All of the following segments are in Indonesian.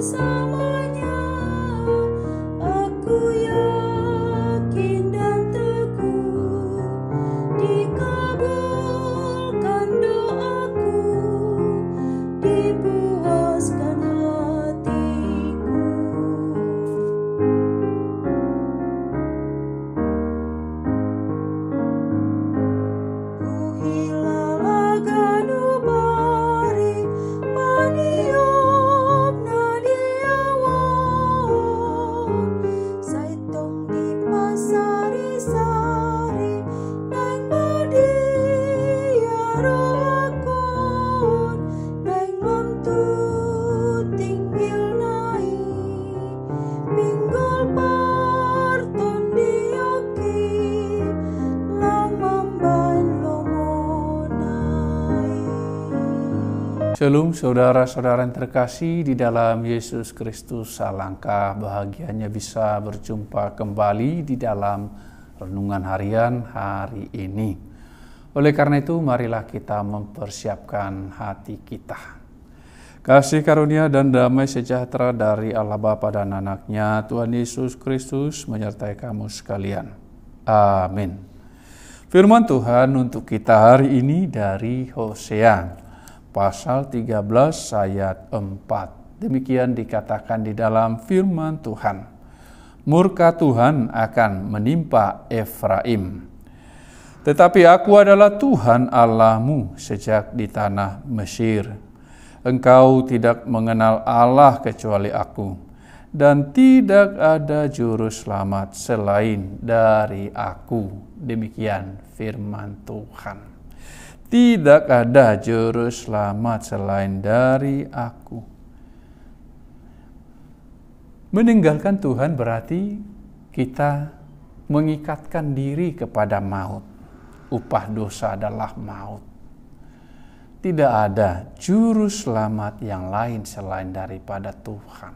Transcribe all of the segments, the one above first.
bersamanya. Aku yakin dan teguh, dikabulkan doaku, dipuaskan hatiku. Ku hilala ganubari paniup nadiawan, saitong di pasari-sari nang madiaroakon, nang mamtut tinggil nai pinggol parton dioki lamamban lomonai. Shalom saudara-saudara yang terkasih di dalam Yesus Kristus. Alangkah bahagianya bisa berjumpa kembali di dalam renungan harian hari ini. Oleh karena itu marilah kita mempersiapkan hati kita. Kasih karunia dan damai sejahtera dari Allah Bapa dan Anak-Nya Tuhan Yesus Kristus menyertai kamu sekalian. Amin. Firman Tuhan untuk kita hari ini dari Hosea pasal 13 ayat 4. Demikian dikatakan di dalam firman Tuhan. Murka Tuhan akan menimpa Efraim. Tetapi aku adalah Tuhan Allahmu sejak di tanah Mesir. Engkau tidak mengenal Allah kecuali aku, dan tidak ada juru selamat selain dari aku. Demikian firman Tuhan. Tidak ada juru selamat selain dari aku. Meninggalkan Tuhan berarti kita mengikatkan diri kepada maut. Upah dosa adalah maut. Tidak ada juru selamat yang lain selain daripada Tuhan.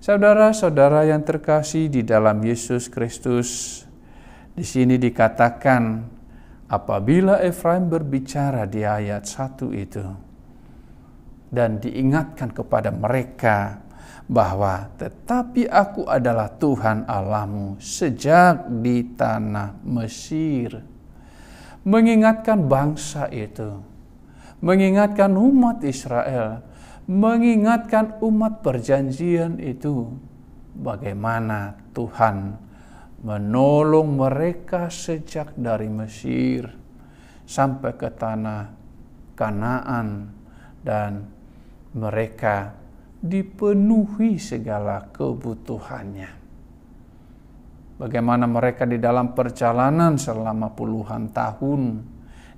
Saudara-saudara yang terkasih di dalam Yesus Kristus, di sini dikatakan apabila Efraim berbicara di ayat 1 itu dan diingatkan kepada mereka bahwa tetapi aku adalah Tuhan Allahmu sejak di tanah Mesir. Mengingatkan bangsa itu, mengingatkan umat Israel, mengingatkan umat perjanjian itu bagaimana Tuhan menolong mereka sejak dari Mesir sampai ke tanah Kanaan, dan mereka dipenuhi segala kebutuhannya. Bagaimana mereka di dalam perjalanan selama puluhan tahun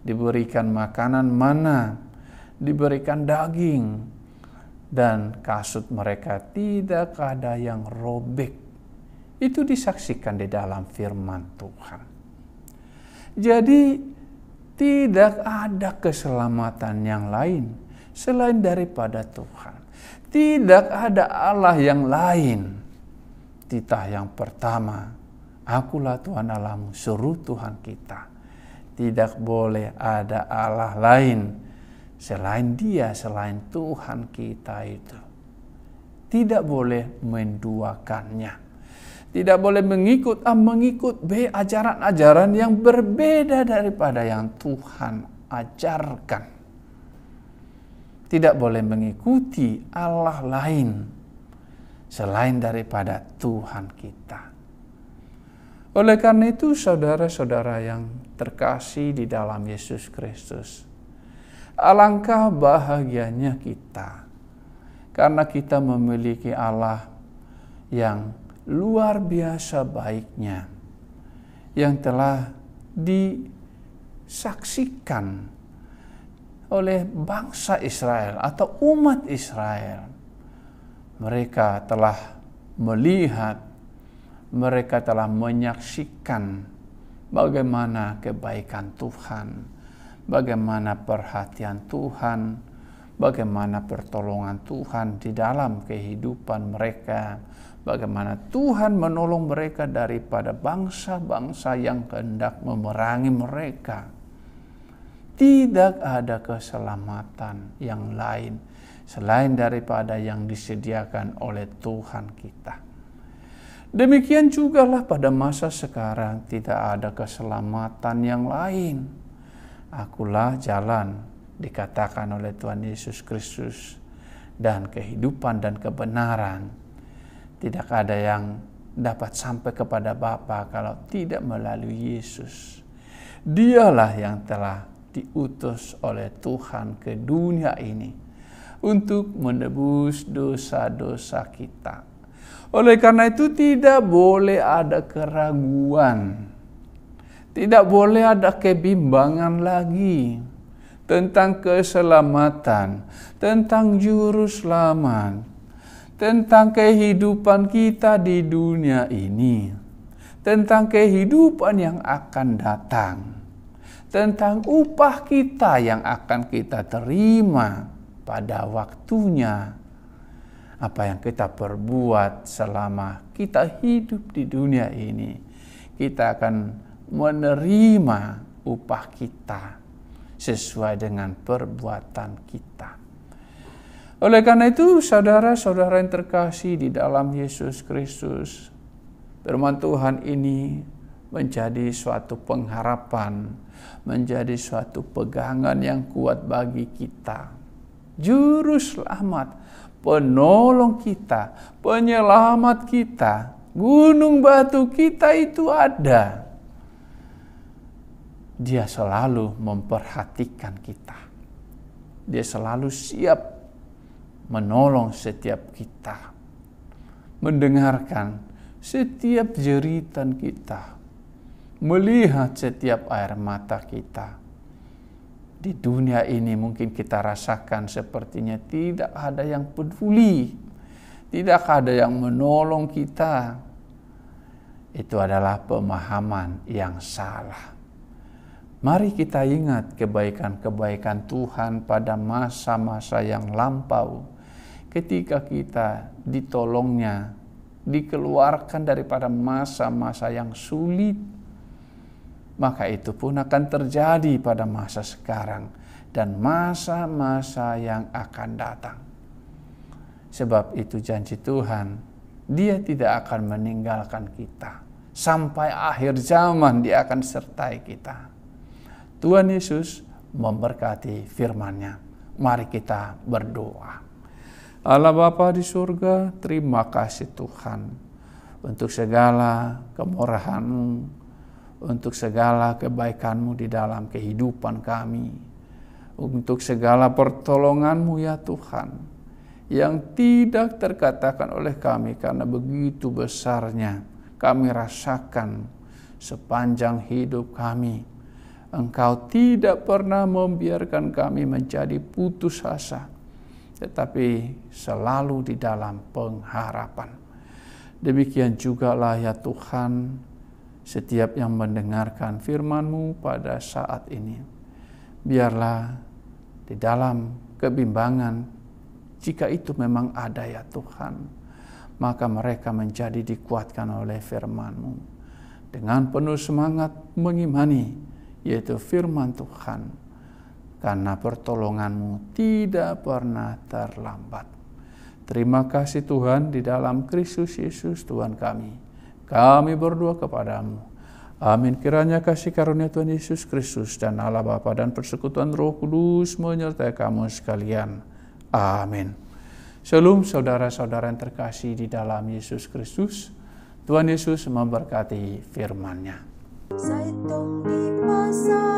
diberikan makanan mana, diberikan daging, dan kasut mereka tidak ada yang robek. Itu disaksikan di dalam firman Tuhan. Jadi tidak ada keselamatan yang lain selain daripada Tuhan. Tidak ada Allah yang lain. Titah yang pertama, akulah Tuhan Allahmu, seru Tuhan kita. Tidak boleh ada Allah lain selain Dia, selain Tuhan kita itu. Tidak boleh menduakannya. Tidak boleh mengikut ajaran-ajaran yang berbeda daripada yang Tuhan ajarkan. Tidak boleh mengikuti Allah lain selain daripada Tuhan kita. Oleh karena itu saudara-saudara yang terkasih di dalam Yesus Kristus, alangkah bahagianya kita karena kita memiliki Allah yang luar biasa baiknya, yang telah disaksikan oleh bangsa Israel atau umat Israel. Mereka telah melihat, mereka telah menyaksikan bagaimana kebaikan Tuhan, bagaimana perhatian Tuhan, bagaimana pertolongan Tuhan di dalam kehidupan mereka, bagaimana Tuhan menolong mereka daripada bangsa-bangsa yang hendak memerangi mereka. Tidak ada keselamatan yang lain selain daripada yang disediakan oleh Tuhan kita. Demikian jugalah pada masa sekarang tidak ada keselamatan yang lain. Akulah jalan, dikatakan oleh Tuhan Yesus Kristus, dan kehidupan dan kebenaran. Tidak ada yang dapat sampai kepada Bapa kalau tidak melalui Yesus. Dialah yang telah diutus oleh Tuhan ke dunia ini untuk menebus dosa-dosa kita. Oleh karena itu tidak boleh ada keraguan, tidak boleh ada kebimbangan lagi tentang keselamatan, tentang juru selamat, tentang kehidupan kita di dunia ini, tentang kehidupan yang akan datang, tentang upah kita yang akan kita terima pada waktunya. Apa yang kita perbuat selama kita hidup di dunia ini, kita akan menerima upah kita sesuai dengan perbuatan kita. Oleh karena itu, saudara-saudara yang terkasih di dalam Yesus Kristus, firman Tuhan ini menjadi suatu pengharapan, menjadi suatu pegangan yang kuat bagi kita. Juru selamat, penolong kita, penyelamat kita, gunung batu kita itu ada. Dia selalu memperhatikan kita. Dia selalu siap menolong setiap kita, mendengarkan setiap jeritan kita, melihat setiap air mata kita. Di dunia ini mungkin kita rasakan sepertinya tidak ada yang peduli, tidak ada yang menolong kita. Itu adalah pemahaman yang salah. Mari kita ingat kebaikan-kebaikan Tuhan pada masa-masa yang lampau, ketika kita ditolongnya, dikeluarkan daripada masa-masa yang sulit. Maka itu pun akan terjadi pada masa sekarang dan masa-masa yang akan datang. Sebab itu janji Tuhan, Dia tidak akan meninggalkan kita. Sampai akhir zaman Dia akan sertai kita. Tuhan Yesus memberkati firman-Nya. Mari kita berdoa. Allah Bapa di surga, terima kasih Tuhan untuk segala kemurahan-Mu, untuk segala kebaikan-Mu di dalam kehidupan kami, untuk segala pertolongan-Mu ya Tuhan, yang tidak terkatakan oleh kami karena begitu besarnya kami rasakan sepanjang hidup kami. Engkau tidak pernah membiarkan kami menjadi putus asa, tetapi selalu di dalam pengharapan. Demikian jugalah ya Tuhan, setiap yang mendengarkan firman-Mu pada saat ini, biarlah di dalam kebimbangan, jika itu memang ada ya Tuhan, maka mereka menjadi dikuatkan oleh firman-Mu. Dengan penuh semangat mengimani, yaitu firman Tuhan, karena pertolongan-Mu tidak pernah terlambat. Terima kasih Tuhan, di dalam Kristus Yesus Tuhan kami berdoa kepadamu. Amin. Kiranya kasih karunia Tuhan Yesus Kristus dan Allah Bapa dan persekutuan Roh Kudus menyertai kamu sekalian. Amin. Shalom saudara-saudara yang terkasih di dalam Yesus Kristus. Tuhan Yesus memberkati firman-Nya. Saya tong di pasar.